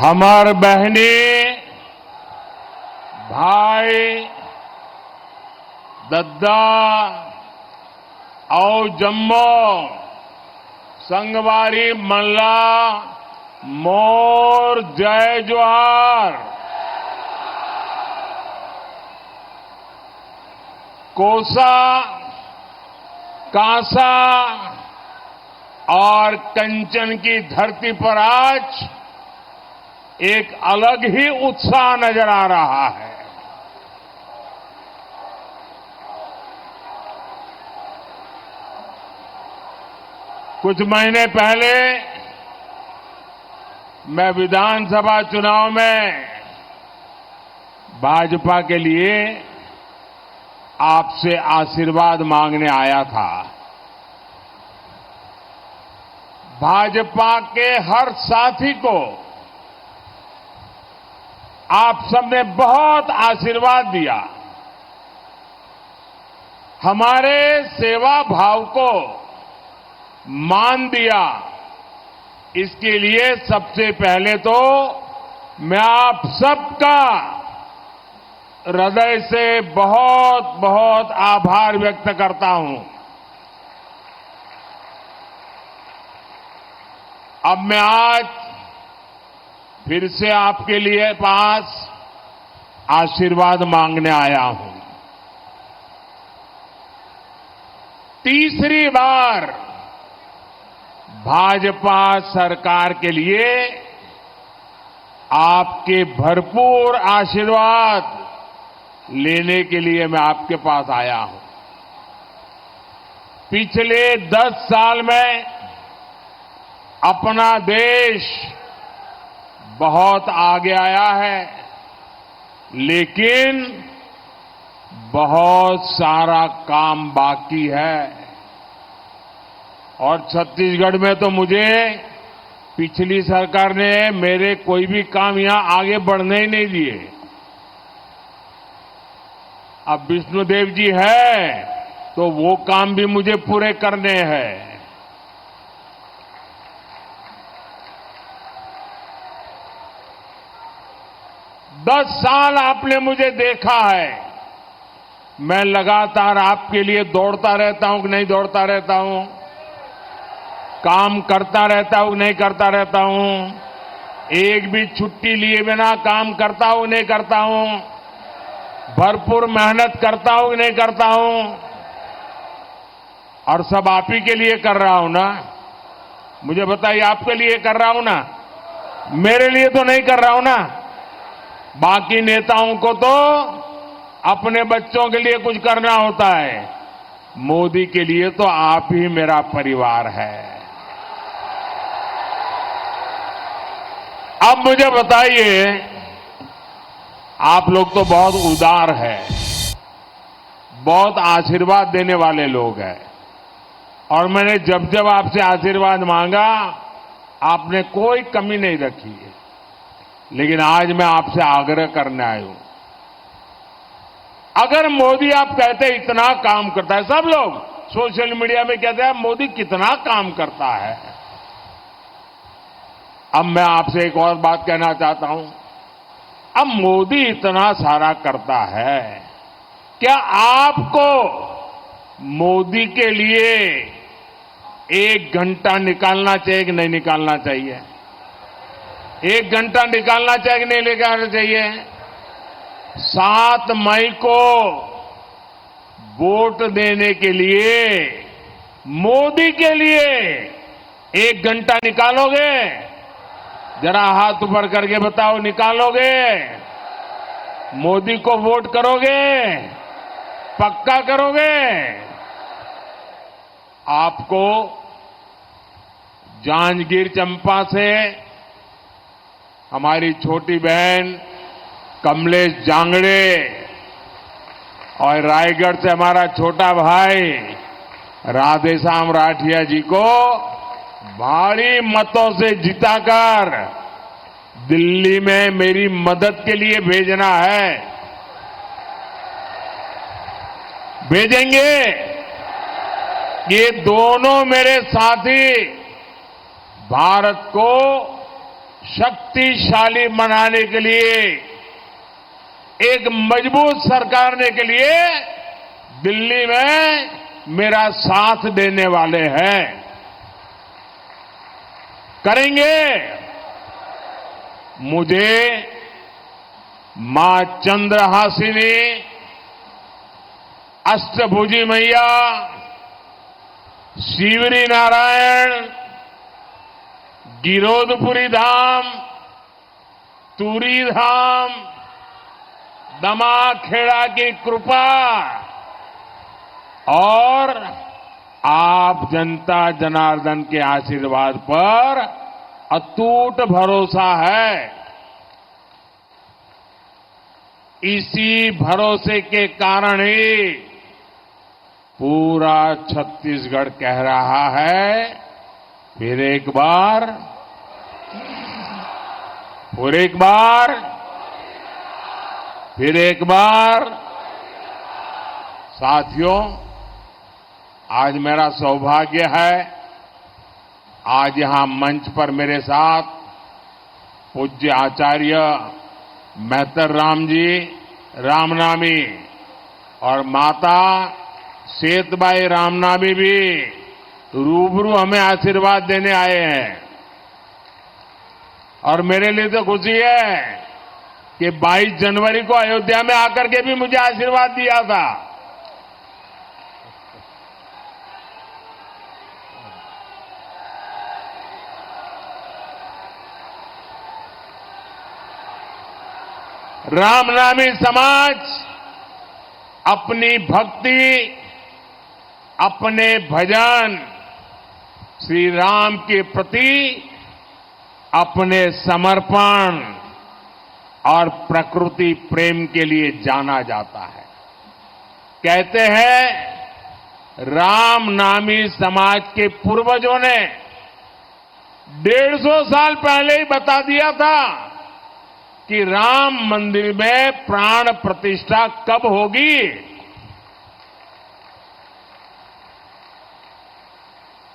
हमार बहनें, भाई, दद्दा और जम्मो संगवारी मल्ला मोर जय जोहार। कोसा, कांसा और कंचन की धरती पर आज एक अलग ही उत्साह नजर आ रहा है। कुछ महीने पहले मैं विधानसभा चुनाव में भाजपा के लिए आपसे आशीर्वाद मांगने आया था। भाजपा के हर साथी को आप सबने बहुत आशीर्वाद दिया। हमारे सेवा भाव को मान दिया। इसके लिए सबसे पहले तो मैं आप सबका हृदय से बहुत बहुत आभार व्यक्त करता हूं। अब मैं आज फिर से आपके लिए पास आशीर्वाद मांगने आया हूं। तीसरी बार भाजपा सरकार के लिए आपके भरपूर आशीर्वाद लेने के लिए मैं आपके पास आया हूं। पिछले 10 साल में अपना देश बहुत आगे आया है, लेकिन बहुत सारा काम बाकी है। और छत्तीसगढ़ में तो मुझे पिछली सरकार ने मेरे कोई भी काम यहां आगे बढ़ने ही नहीं दिए। अब विष्णुदेव जी है तो वो काम भी मुझे पूरे करने हैं। 10 साल आपने मुझे देखा है। मैं लगातार आपके लिए दौड़ता रहता हूं कि नहीं दौड़ता रहता हूं, काम करता रहता हूं नहीं करता रहता हूं, एक भी छुट्टी लिए बिना काम करता हूं नहीं करता हूं, भरपूर मेहनत करता हूं नहीं करता हूं, और सब आप ही के लिए कर रहा हूं ना। मुझे बताइए, आपके लिए कर रहा हूं ना, मेरे लिए तो नहीं कर रहा हूं ना। बाकी नेताओं को तो अपने बच्चों के लिए कुछ करना होता है, मोदी के लिए तो आप ही मेरा परिवार है। अब मुझे बताइए, आप लोग तो बहुत उदार हैं, बहुत आशीर्वाद देने वाले लोग हैं, और मैंने जब जब आपसे आशीर्वाद मांगा आपने कोई कमी नहीं रखी है। लेकिन आज मैं आपसे आग्रह करने आया हूं, अगर मोदी आप कहते हैं इतना काम करता है, सब लोग सोशल मीडिया में कहते हैं मोदी कितना काम करता है। अब मैं आपसे एक और बात कहना चाहता हूं। अब मोदी इतना सारा करता है, क्या आपको मोदी के लिए 1 घंटा निकालना चाहिए कि नहीं निकालना चाहिए? 1 घंटा निकालना चाहिए कि नहीं निकालना चाहिए? 7 मई को वोट देने के लिए मोदी के लिए 1 घंटा निकालोगे? जरा हाथ ऊपर करके बताओ, निकालोगे? मोदी को वोट करोगे? पक्का करोगे? आपको जांजगीर चंपा से हमारी छोटी बहन कमलेश जांगड़े और रायगढ़ से हमारा छोटा भाई राधेश्याम राठिया जी को भारी मतों से जिताकर दिल्ली में मेरी मदद के लिए भेजना है। भेजेंगे? ये दोनों मेरे साथी भारत को शक्तिशाली बनाने के लिए, एक मजबूत सरकार करने के लिए दिल्ली में मेरा साथ देने वाले हैं। करेंगे। मुझे मां चंद्रहासिनी, अष्टभुजी मैया, शिवरी नारायण, गिरोधपुरी धाम, तुरी धाम, दमाखेड़ा की कृपा और आप जनता जनार्दन के आशीर्वाद पर अटूट भरोसा है। इसी भरोसे के कारण ही पूरा छत्तीसगढ़ कह रहा है, फिर एक बार, फिर एक बार, फिर एक बार। साथियों, आज मेरा सौभाग्य है, आज यहां मंच पर मेरे साथ पूज्य आचार्य मेहतर राम जी रामनामी और माता सेतबाई रामनामी भी रूबरू हमें आशीर्वाद देने आए हैं। और मेरे लिए तो खुशी है कि 22 जनवरी को अयोध्या में आकर के भी मुझे आशीर्वाद दिया था। रामनामी समाज अपनी भक्ति, अपने भजन, श्री राम के प्रति अपने समर्पण और प्रकृति प्रेम के लिए जाना जाता है। कहते हैं, रामनामी समाज के पूर्वजों ने 150 साल पहले ही बता दिया था कि राम मंदिर में प्राण प्रतिष्ठा कब होगी।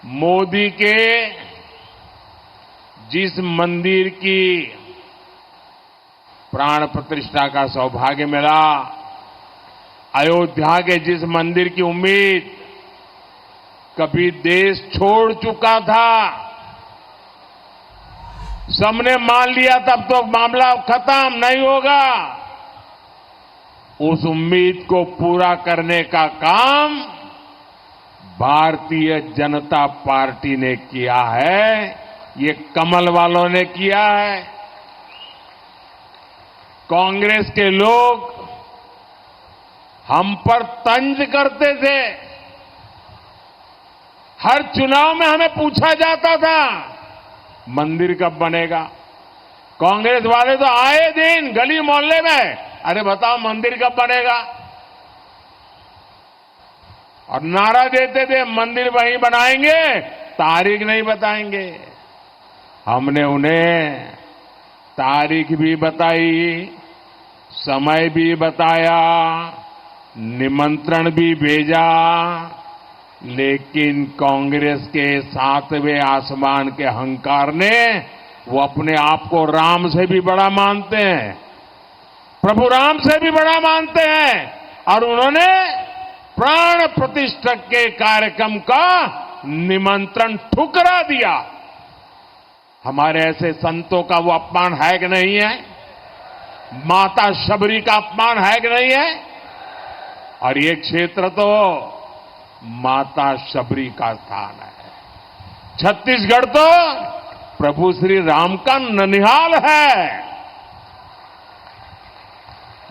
मोदी के जिस मंदिर की प्राण प्रतिष्ठा का सौभाग्य मिला, अयोध्या के जिस मंदिर की उम्मीद कभी देश छोड़ चुका था, सबने मान लिया तब तो मामला खत्म नहीं होगा, उस उम्मीद को पूरा करने का काम भारतीय जनता पार्टी ने किया है। ये कमल वालों ने किया है। कांग्रेस के लोग हम पर तंज करते थे। हर चुनाव में हमें पूछा जाता था, मंदिर कब बनेगा। कांग्रेस वाले तो आए दिन गली मोहल्ले में, अरे बताओ मंदिर कब बनेगा। और नारा देते थे, मंदिर वहीं बनाएंगे, तारीख नहीं बताएंगे। हमने उन्हें तारीख भी बताई, समय भी बताया, निमंत्रण भी भेजा, लेकिन कांग्रेस के 7वें आसमान के अहंकार ने, वो अपने आप को राम से भी बड़ा मानते हैं, प्रभु राम से भी बड़ा मानते हैं, और उन्होंने प्राण प्रतिष्ठा के कार्यक्रम का निमंत्रण ठुकरा दिया। हमारे ऐसे संतों का वो अपमान है कि नहीं है? माता शबरी का अपमान है कि नहीं है? और ये क्षेत्र तो माता शबरी का स्थान है। छत्तीसगढ़ तो प्रभु श्री राम का ननिहाल है।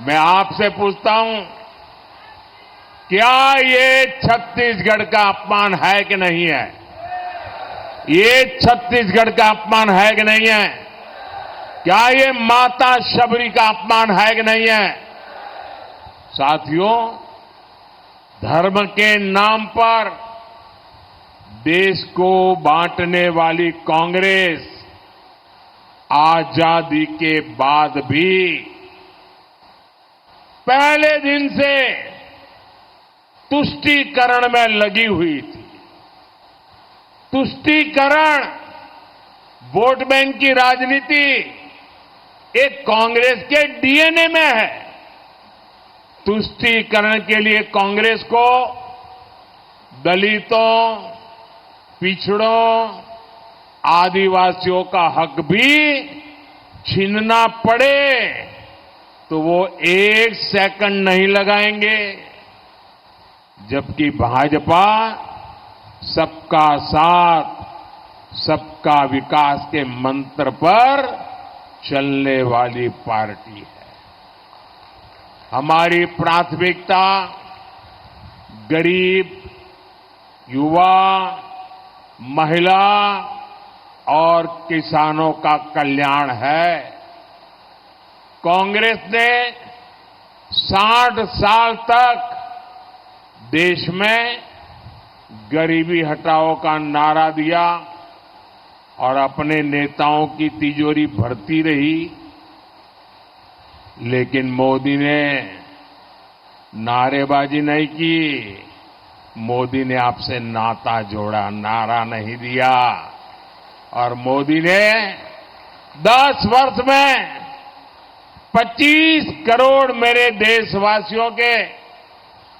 मैं आपसे पूछता हूं, क्या ये छत्तीसगढ़ का अपमान है कि नहीं है? ये छत्तीसगढ़ का अपमान है कि नहीं है? क्या ये माता शबरी का अपमान है कि नहीं है? साथियों, धर्म के नाम पर देश को बांटने वाली कांग्रेस आजादी के बाद भी पहले दिन से तुष्टीकरण में लगी हुई थी। तुष्टीकरण वोट बैंक की राजनीति एक कांग्रेस के डीएनए में है। तुष्टीकरण के लिए कांग्रेस को दलितों, पिछड़ों, आदिवासियों का हक भी छीनना पड़े तो वो एक सेकंड नहीं लगाएंगे, जबकि भाजपा सबका साथ, सबका विकास के मंत्र पर चलने वाली पार्टी है। हमारी प्राथमिकता गरीब, युवा, महिला और किसानों का कल्याण है। कांग्रेस ने 60 साल तक देश में गरीबी हटाओ का नारा दिया और अपने नेताओं की तिजोरी भरती रही, लेकिन मोदी ने नारेबाजी नहीं की। मोदी ने आपसे नाता जोड़ा, नारा नहीं दिया। और मोदी ने 10 वर्ष में 25 करोड़ मेरे देशवासियों के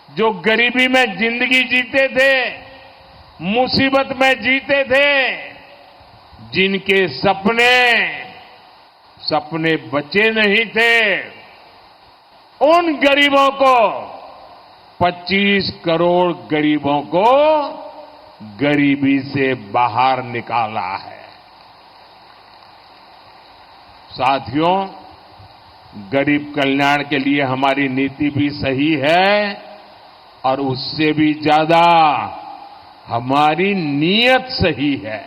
जो गरीबी में जिंदगी जीते थे, मुसीबत में जीते थे, जिनके सपने बचे नहीं थे, उन गरीबों को 25 करोड़ गरीबों को गरीबी से बाहर निकाला है। साथियों, गरीब कल्याण के लिए हमारी नीति भी सही है और उससे भी ज्यादा हमारी नीयत सही है।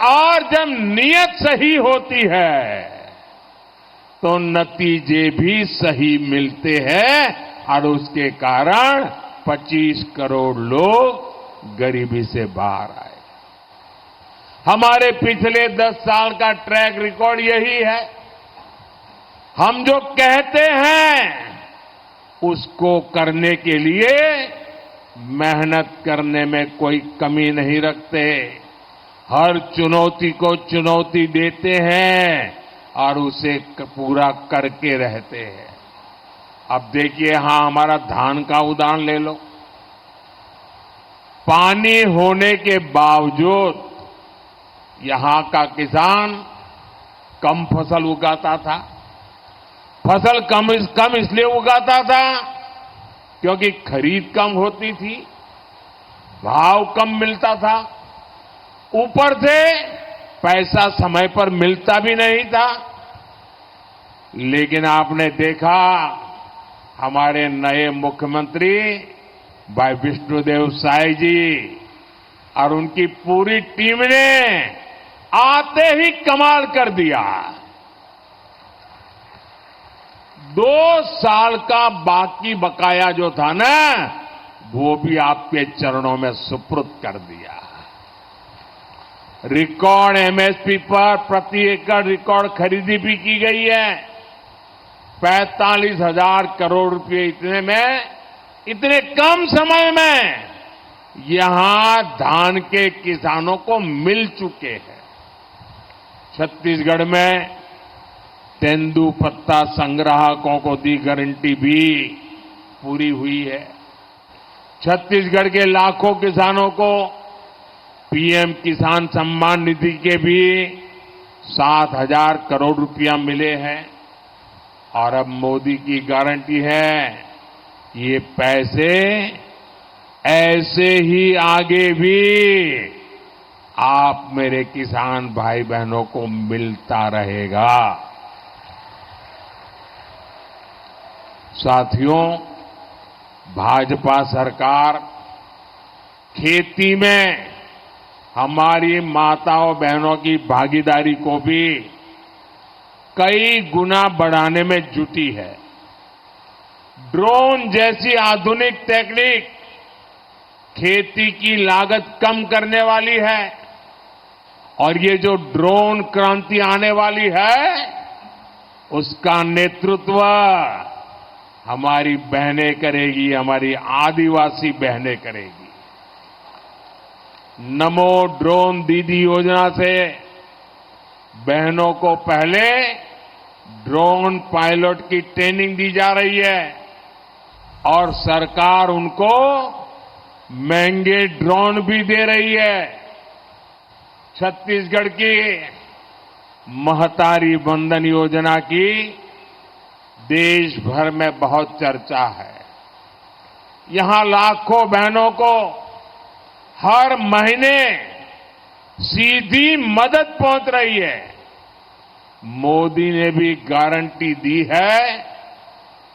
और जब नीयत सही होती है तो नतीजे भी सही मिलते हैं और उसके कारण 25 करोड़ लोग गरीबी से बाहर आए। हमारे पिछले 10 साल का ट्रैक रिकॉर्ड यही है। हम जो कहते हैं उसको करने के लिए मेहनत करने में कोई कमी नहीं रखते। हर चुनौती को चुनौती देते हैं और उसे पूरा करके रहते हैं। अब देखिए, यहां हमारा धान का उदाहरण ले लो। पानी होने के बावजूद यहां का किसान कम फसल उगाता था। फसल कम इसलिए उगाता था क्योंकि खरीद कम होती थी, भाव कम मिलता था, ऊपर से पैसा समय पर मिलता भी नहीं था। लेकिन आपने देखा, हमारे नए मुख्यमंत्री भाई विष्णुदेव साय जी और उनकी पूरी टीम ने आते ही कमाल कर दिया। 2 साल का बाकी बकाया जो था ना, वो भी आपके चरणों में सुपुर्द कर दिया। रिकॉर्ड एमएसपी पर प्रति एकड़ रिकॉर्ड खरीदी भी की गई है। 45,000 करोड़ रुपए इतने कम समय में यहां धान के किसानों को मिल चुके हैं। छत्तीसगढ़ में तेंदुपत्ता संग्राहकों को दी गारंटी भी पूरी हुई है। छत्तीसगढ़ के लाखों किसानों को पीएम किसान सम्मान निधि के भी 7,000 करोड़ रुपया मिले हैं। और अब मोदी की गारंटी है, ये पैसे ऐसे ही आगे भी आप मेरे किसान भाई बहनों को मिलता रहेगा। साथियों, भाजपा सरकार खेती में हमारी माताओं बहनों की भागीदारी को भी कई गुना बढ़ाने में जुटी है। ड्रोन जैसी आधुनिक टेक्निक खेती की लागत कम करने वाली है और ये जो ड्रोन क्रांति आने वाली है, उसका नेतृत्व हमारी बहनें करेगी, हमारी आदिवासी बहनें करेगी। नमो ड्रोन दीदी योजना से बहनों को पहले ड्रोन पायलट की ट्रेनिंग दी जा रही है और सरकार उनको महंगे ड्रोन भी दे रही है। छत्तीसगढ़ की महतारी वंदन योजना की देश भर में बहुत चर्चा है। यहां लाखों बहनों को हर महीने सीधी मदद पहुंच रही है। मोदी ने भी गारंटी दी है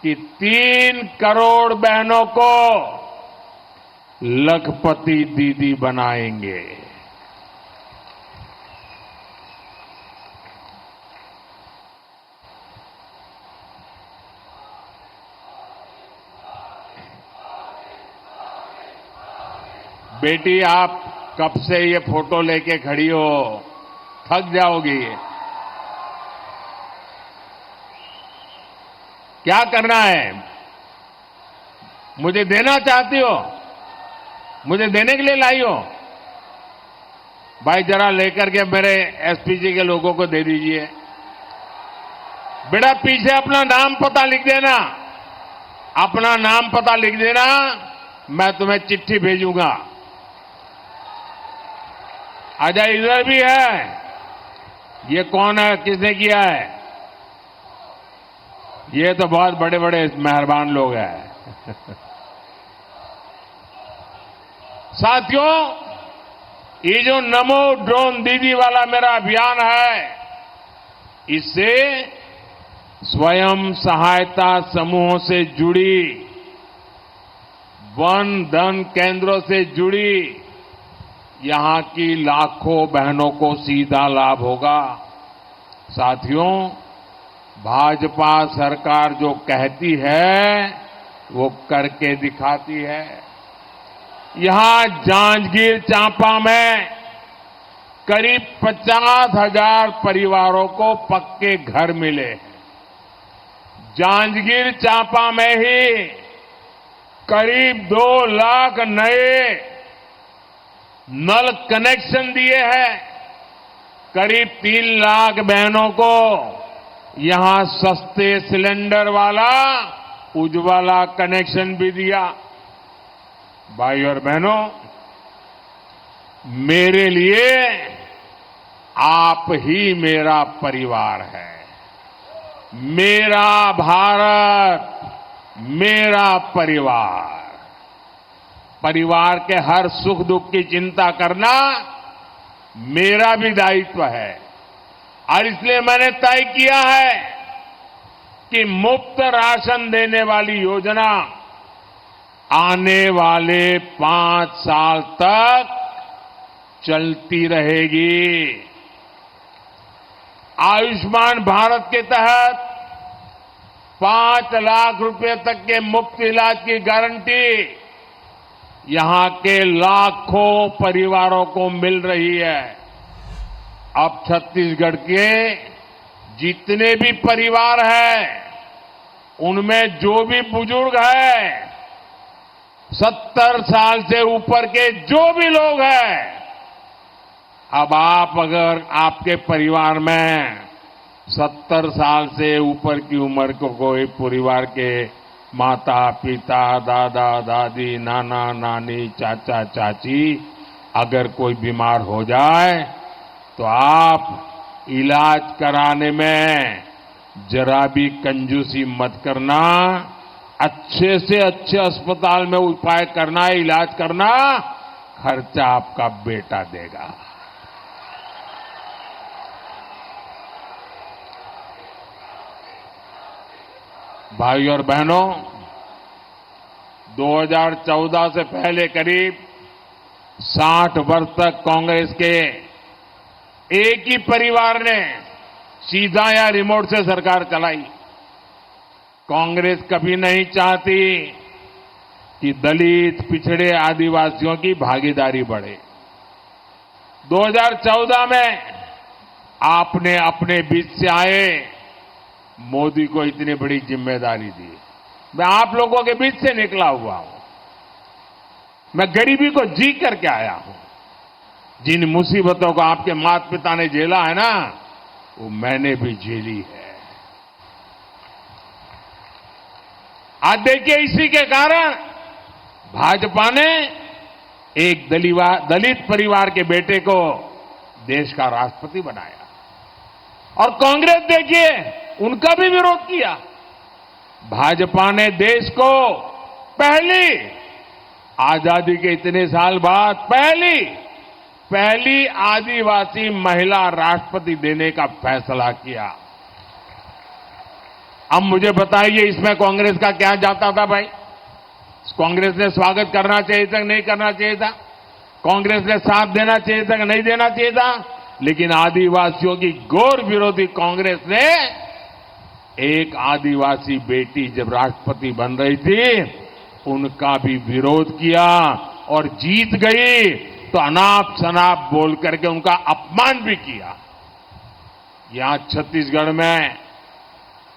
कि 3 करोड़ बहनों को लखपति दीदी बनाएंगे। बेटी, आप कब से ये फोटो लेके खड़ी हो, थक जाओगी। क्या करना है? मुझे देना चाहती हो? मुझे देने के लिए लाई हो? भाई जरा लेकर के मेरे एसपीजी के लोगों को दे दीजिए। बेटा पीछे अपना नाम पता लिख देना, अपना नाम पता लिख देना, मैं तुम्हें चिट्ठी भेजूंगा। आजा, इधर भी है। ये कौन है, किसने किया है? ये तो बहुत बड़े बड़े मेहरबान लोग हैं। साथियों, ये जो नमो ड्रोन दीदी वाला मेरा अभियान है, इससे स्वयं सहायता समूहों से जुड़ी, वन धन केंद्रों से जुड़ी यहां की लाखों बहनों को सीधा लाभ होगा। साथियों, भाजपा सरकार जो कहती है वो करके दिखाती है। यहां जांजगीर चांपा में करीब 50,000 परिवारों को पक्के घर मिले। जांजगीर चांपा में ही करीब 2 लाख नए नल कनेक्शन दिए हैं। करीब 3 लाख बहनों को यहां सस्ते सिलेंडर वाला उज्ज्वला कनेक्शन भी दिया। भाई और बहनों, मेरे लिए आप ही मेरा परिवार है। मेरा भारत, मेरा परिवार। परिवार के हर सुख दुख की चिंता करना मेरा भी दायित्व है और इसलिए मैंने तय किया है कि मुफ्त राशन देने वाली योजना आने वाले 5 साल तक चलती रहेगी। आयुष्मान भारत के तहत 5 लाख रुपए तक के मुफ्त इलाज की गारंटी यहां के लाखों परिवारों को मिल रही है। अब छत्तीसगढ़ के जितने भी परिवार हैं, उनमें जो भी बुजुर्ग हैं, 70 साल से ऊपर के जो भी लोग हैं, अब आप अगर आपके परिवार में 70 साल से ऊपर की उम्र को कोई परिवार के माता पिता, दादा दादी, नाना नानी, चाचा चाची अगर कोई बीमार हो जाए तो आप इलाज कराने में जरा भी कंजूसी मत करना। अच्छे से अच्छे अस्पताल में उपाय करना, इलाज करना, खर्चा आपका बेटा देगा। भाई और बहनों, 2014 से पहले करीब 60 वर्ष तक कांग्रेस के एक ही परिवार ने सीधा या रिमोट से सरकार चलाई। कांग्रेस कभी नहीं चाहती कि दलित, पिछड़े, आदिवासियों की भागीदारी बढ़े। 2014 में आपने अपने बीच से आए मोदी को इतनी बड़ी जिम्मेदारी दी। मैं आप लोगों के बीच से निकला हुआ हूं। मैं गरीबी को जी करके आया हूं। जिन मुसीबतों को आपके माता पिता ने झेला है ना, वो मैंने भी झेली है। आज देखिए, इसी के कारण भाजपा ने एक दलित परिवार के बेटे को देश का राष्ट्रपति बनाया, और कांग्रेस देखिए उनका भी विरोध किया। भाजपा ने देश को पहली, आजादी के इतने साल बाद पहली आदिवासी महिला राष्ट्रपति देने का फैसला किया। अब मुझे बताइए, इसमें कांग्रेस का क्या जाता था भाई? कांग्रेस ने स्वागत करना चाहिए था, नहीं करना चाहिए था? कांग्रेस ने साथ देना चाहिए था, नहीं देना चाहिए था? लेकिन आदिवासियों की घोर विरोधी कांग्रेस ने एक आदिवासी बेटी जब राष्ट्रपति बन रही थी, उनका भी विरोध किया और जीत गई तो अनाप शनाप बोल करके उनका अपमान भी किया। यहां छत्तीसगढ़ में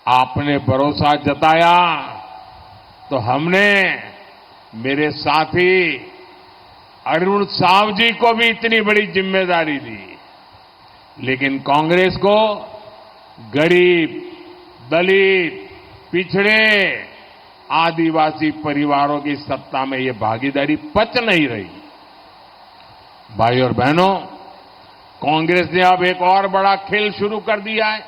आपने भरोसा जताया तो हमने मेरे साथी अरुण साव जी को भी इतनी बड़ी जिम्मेदारी दी। लेकिन कांग्रेस को गरीब, दलित, पिछड़े, आदिवासी परिवारों की सत्ता में ये भागीदारी पच नहीं रही। भाई और बहनों, कांग्रेस ने अब एक और बड़ा खेल शुरू कर दिया है।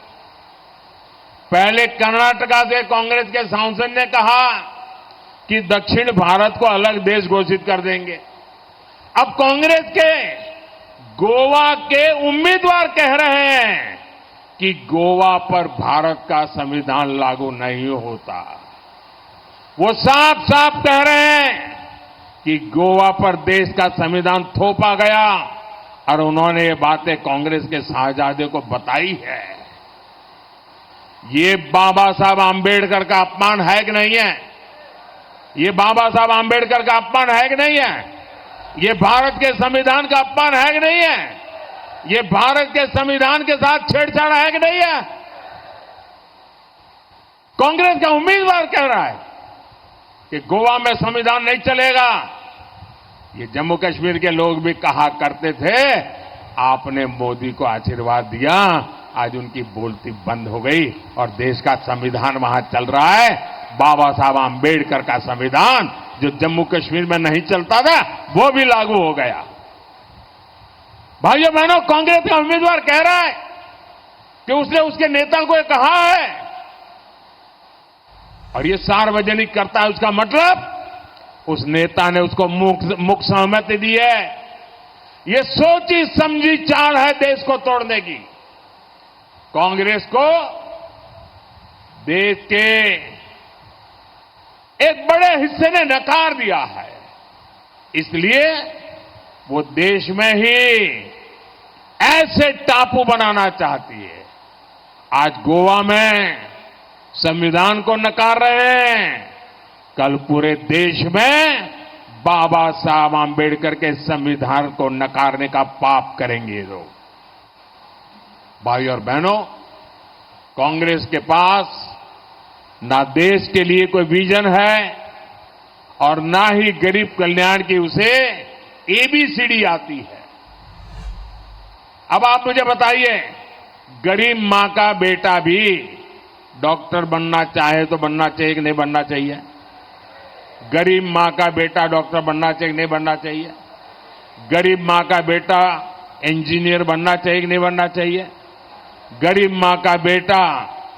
पहले कर्नाटका से कांग्रेस के सांसद ने कहा कि दक्षिण भारत को अलग देश घोषित कर देंगे। अब कांग्रेस के गोवा के उम्मीदवार कह रहे हैं कि गोवा पर भारत का संविधान लागू नहीं होता। वो साफ साफ कह रहे हैं कि गोवा पर देश का संविधान थोपा गया, और उन्होंने ये बातें कांग्रेस के साहबजादे को बताई है। ये बाबा साहब आंबेडकर का अपमान है कि नहीं है? ये बाबा साहब आंबेडकर का अपमान है कि नहीं है? ये भारत के संविधान का अपमान है कि नहीं है? ये भारत के संविधान के साथ छेड़छाड़ है कि नहीं है? कांग्रेस का उम्मीदवार कह रहा है कि गोवा में संविधान नहीं चलेगा। ये जम्मू कश्मीर के लोग भी कहा करते थे, आपने मोदी को आशीर्वाद दिया, आज उनकी बोलती बंद हो गई और देश का संविधान वहां चल रहा है। बाबा साहब आंबेडकर का संविधान जो जम्मू कश्मीर में नहीं चलता था, वो भी लागू हो गया। भाइयों बहनों, कांग्रेस का उम्मीदवार कह रहा है कि उसने उसके नेता को कहा है, और ये सार्वजनिक करता है। उसका मतलब उस नेता ने उसको मुख सहमति दी है। ये सोची समझी चाल है देश को तोड़ने की। कांग्रेस को देश के एक बड़े हिस्से ने नकार दिया है, इसलिए वो देश में ही ऐसे टापू बनाना चाहती है। आज गोवा में संविधान को नकार रहे हैं, कल पूरे देश में बाबा साहब आंबेडकर के संविधान को नकारने का पाप करेंगे लोग। भाई और बहनों, कांग्रेस के पास ना देश के लिए कोई विजन है और ना ही गरीब कल्याण की उसे एबीसीडी आती है। अब आप मुझे बताइए, गरीब मां का बेटा भी डॉक्टर बनना चाहे तो बनना चाहिए कि नहीं बनना चाहिए? गरीब मां का बेटा डॉक्टर बनना चाहिए कि नहीं बनना चाहिए? गरीब मां का बेटा इंजीनियर बनना चाहिए कि नहीं बनना चाहिए? गरीब मां का बेटा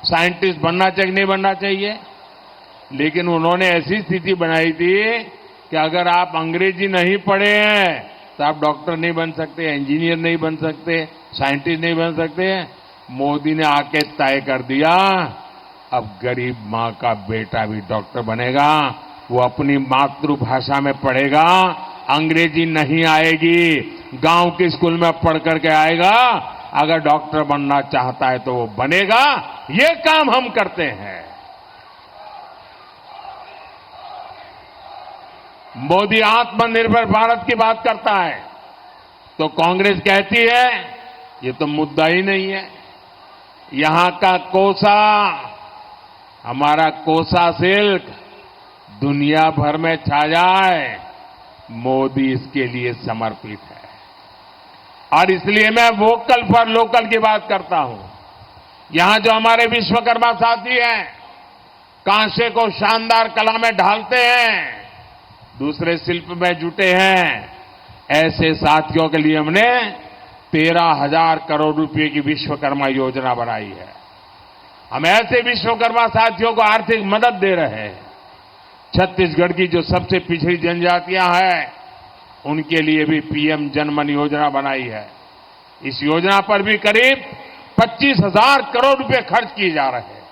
साइंटिस्ट बनना चाहिए कि नहीं बनना चाहिए? लेकिन उन्होंने ऐसी स्थिति बनाई थी कि अगर आप अंग्रेजी नहीं पढ़े हैं तो आप डॉक्टर नहीं बन सकते, इंजीनियर नहीं बन सकते, साइंटिस्ट नहीं बन सकते। मोदी ने आके तय कर दिया, अब गरीब मां का बेटा भी डॉक्टर बनेगा। वो अपनी मातृभाषा में पढ़ेगा, अंग्रेजी नहीं आएगी, गांव के स्कूल में पढ़ करके आएगा। अगर डॉक्टर बनना चाहता है तो वो बनेगा। ये काम हम करते हैं। मोदी आत्मनिर्भर भारत की बात करता है तो कांग्रेस कहती है ये तो मुद्दा ही नहीं है। यहां का कोसा, हमारा कोसा सिल्क दुनिया भर में छा जाए, मोदी इसके लिए समर्पित है। और इसलिए मैं वोकल फॉर लोकल की बात करता हूं। यहां जो हमारे विश्वकर्मा साथी हैं, कांसे को शानदार कला में ढालते हैं, दूसरे शिल्प में जुटे हैं, ऐसे साथियों के लिए हमने 13,000 करोड़ रुपए की विश्वकर्मा योजना बनाई है। हम ऐसे विश्वकर्मा साथियों को आर्थिक मदद दे रहे हैं। छत्तीसगढ़ की जो सबसे पिछड़ी जनजातियां हैं, उनके लिए भी पीएम जनमन योजना बनाई है। इस योजना पर भी करीब 25,000 करोड़ रुपए खर्च किए जा रहे हैं।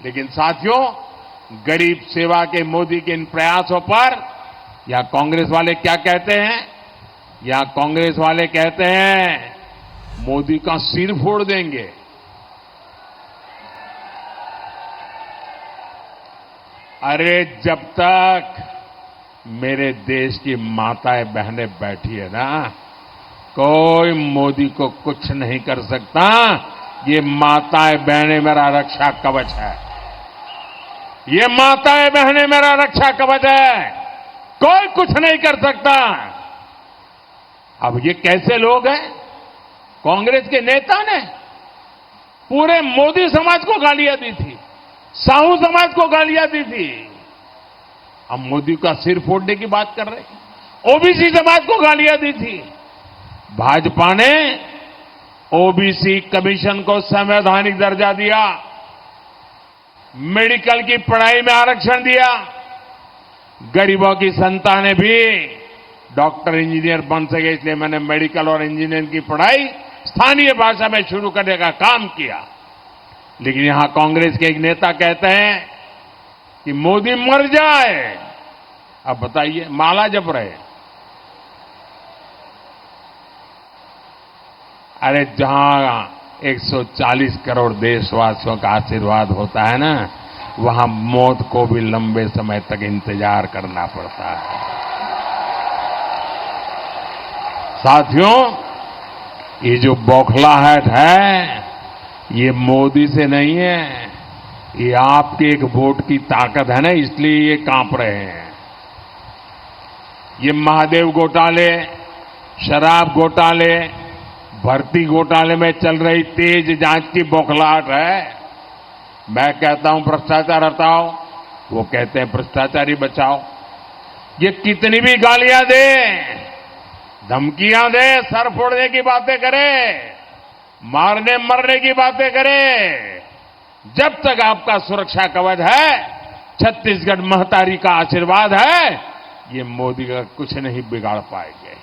लेकिन साथियों, गरीब सेवा के मोदी के इन प्रयासों पर यहां कांग्रेस वाले क्या कहते हैं? यहां कांग्रेस वाले कहते हैं मोदी का सिर फोड़ देंगे। अरे जब तक मेरे देश की माताएं बहनें बैठी है ना, कोई मोदी को कुछ नहीं कर सकता। ये माताएं बहनें मेरा रक्षा कवच है। ये माताएं बहनें मेरा रक्षा कवच है। कोई कुछ नहीं कर सकता। अब ये कैसे लोग हैं? कांग्रेस के नेता ने पूरे मोदी समाज को गालियां दी थी, साहू समाज को गालियां दी थी। अब मोदी का सिर फोड़ने की बात कर रहे हैं। ओबीसी समाज को गालियां दी थी। भाजपा ने ओबीसी कमीशन को संवैधानिक दर्जा दिया, मेडिकल की पढ़ाई में आरक्षण दिया, गरीबों की संतानें भी डॉक्टर इंजीनियर बन सके, इसलिए मैंने मेडिकल और इंजीनियरिंग की पढ़ाई स्थानीय भाषा में शुरू करने का काम किया। लेकिन यहां कांग्रेस के एक नेता कहते हैं कि मोदी मर जाए। अब बताइए, माला जप रहे। अरे जहां 140 करोड़ देशवासियों का आशीर्वाद होता है ना, वहां मौत को भी लंबे समय तक इंतजार करना पड़ता है। साथियों, ये जो बौखलाहट है, ये मोदी से नहीं है, ये आपके एक वोट की ताकत है ना, इसलिए ये कांप रहे हैं। ये महादेव घोटाले, शराब घोटाले, भर्ती घोटाले में चल रही तेज जांच की बौखलाहट है। मैं कहता हूं भ्रष्टाचार हटाओ, वो कहते हैं भ्रष्टाचारी बचाओ। ये कितनी भी गालियां दे, धमकियां दे, सर फोड़ने की बातें करे, मारने मरने की बातें करे, जब तक आपका सुरक्षा कवच है, छत्तीसगढ़ महतारी का आशीर्वाद है, ये मोदी का कुछ नहीं बिगाड़ पाएंगे।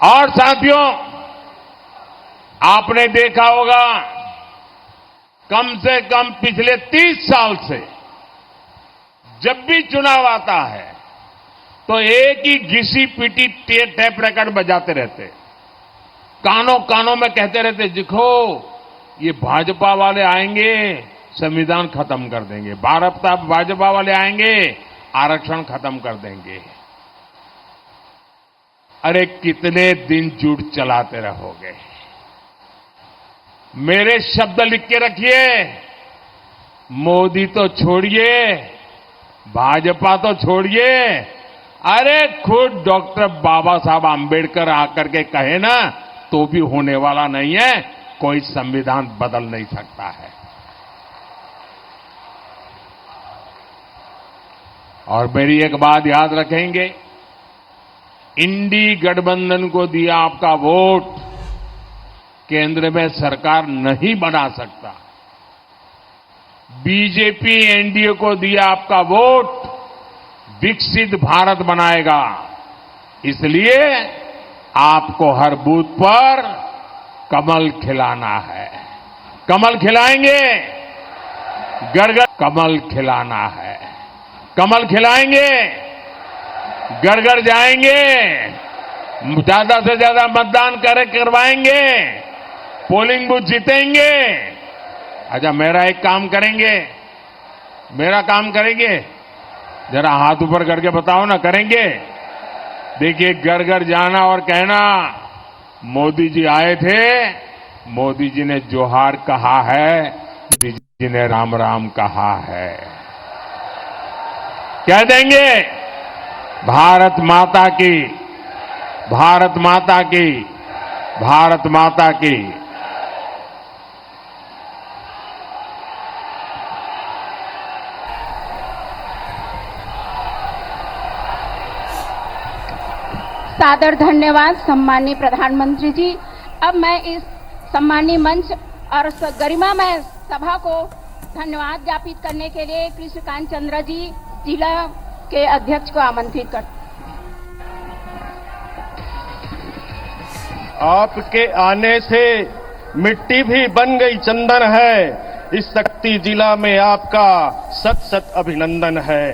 और साथियों, आपने देखा होगा, कम से कम पिछले 30 साल से जब भी चुनाव आता है तो एक ही घिसी पीटी टेप रिकॉर्ड बजाते रहते, कानों कानों में कहते रहते, देखो ये भाजपा वाले आएंगे संविधान खत्म कर देंगे, भाजपा वाले आएंगे आरक्षण खत्म कर देंगे। अरे कितने दिन झूठ चलाते रहोगे? मेरे शब्द लिख के रखिए, मोदी तो छोड़िए, भाजपा तो छोड़िए, अरे खुद डॉक्टर बाबा साहब आंबेडकर आकर के कहे ना, तो भी होने वाला नहीं है। कोई संविधान बदल नहीं सकता है। और मेरी एक बात याद रखेंगे, इंडी गठबंधन को दिया आपका वोट केंद्र में सरकार नहीं बना सकता। बीजेपी एनडीए को दिया आपका वोट विकसित भारत बनाएगा। इसलिए आपको हर बूथ पर कमल खिलाना है। कमल खिलाएंगे, घर घर कमल खिलाना है। कमल खिलाएंगे, घर घर जाएंगे, ज्यादा से ज्यादा मतदान करवाएंगे, पोलिंग बूथ जीतेंगे। अच्छा, मेरा एक काम करेंगे, मेरा काम करेंगे, जरा हाथ ऊपर करके बताओ ना, करेंगे? देखिए, घर घर जाना और कहना, मोदी जी आए थे, मोदी जी ने जोहार कहा है, मोदी जी ने राम राम कहा है। कह देंगे? भारत माता की, भारत माता की, भारत माता की। सादर धन्यवाद सम्माननीय प्रधानमंत्री जी। अब मैं इस सम्माननीय मंच और गरिमामय सभा को धन्यवाद ज्ञापित करने के लिए कृष्णकांत चंद्र जी जिला के अध्यक्ष को आमंत्रित करते। आपके आने से मिट्टी भी बन गई चंदन है। इस शक्ति जिला में आपका सत सत अभिनंदन है।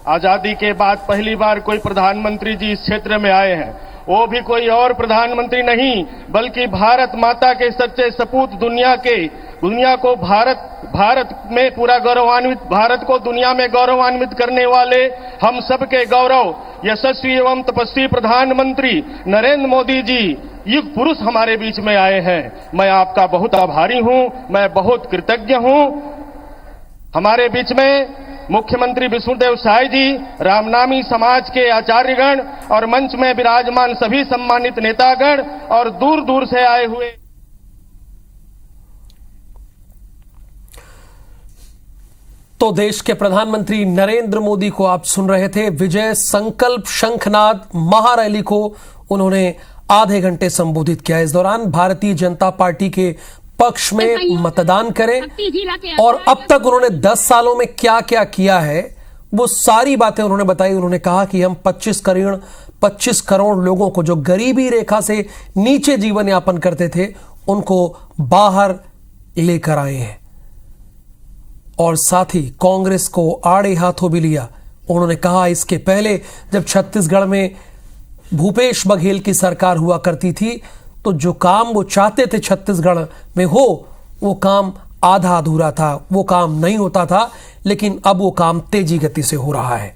आजादी के बाद पहली बार कोई प्रधानमंत्री जी इस क्षेत्र में आए हैं। वो भी कोई और प्रधानमंत्री नहीं बल्कि भारत माता के सच्चे सपूत, दुनिया को भारत में पूरा गौरवान्वित, भारत को दुनिया में गौरवान्वित करने वाले हम सबके गौरव यशस्वी एवं तपस्वी प्रधानमंत्री नरेंद्र मोदी जी युग पुरुष हमारे बीच में आए हैं। मैं आपका बहुत आभारी हूं, मैं बहुत कृतज्ञ हूं। हमारे बीच में मुख्यमंत्री विष्णुदेव साय जी, रामनामी समाज के आचार्यगण और मंच में विराजमान सभी सम्मानित नेतागण और दूर दूर से आए हुए। तो देश के प्रधानमंत्री नरेंद्र मोदी को आप सुन रहे थे। विजय संकल्प शंखनाद महारैली को उन्होंने आधे घंटे संबोधित किया। इस दौरान भारतीय जनता पार्टी के पक्ष में मतदान करें और अब तक उन्होंने 10 सालों में क्या क्या किया है वो सारी बातें उन्होंने बताई। उन्होंने कहा कि हम 25 करोड़ लोगों को जो गरीबी रेखा से नीचे जीवन यापन करते थे उनको बाहर लेकर आए हैं और साथ ही कांग्रेस को आड़े हाथों भी लिया। उन्होंने कहा इसके पहले जब छत्तीसगढ़ में भूपेश बघेल की सरकार हुआ करती थी तो जो काम वो चाहते थे छत्तीसगढ़ में हो वो काम आधा अधूरा था, वो काम नहीं होता था, लेकिन अब वो काम तेजी गति से हो रहा है।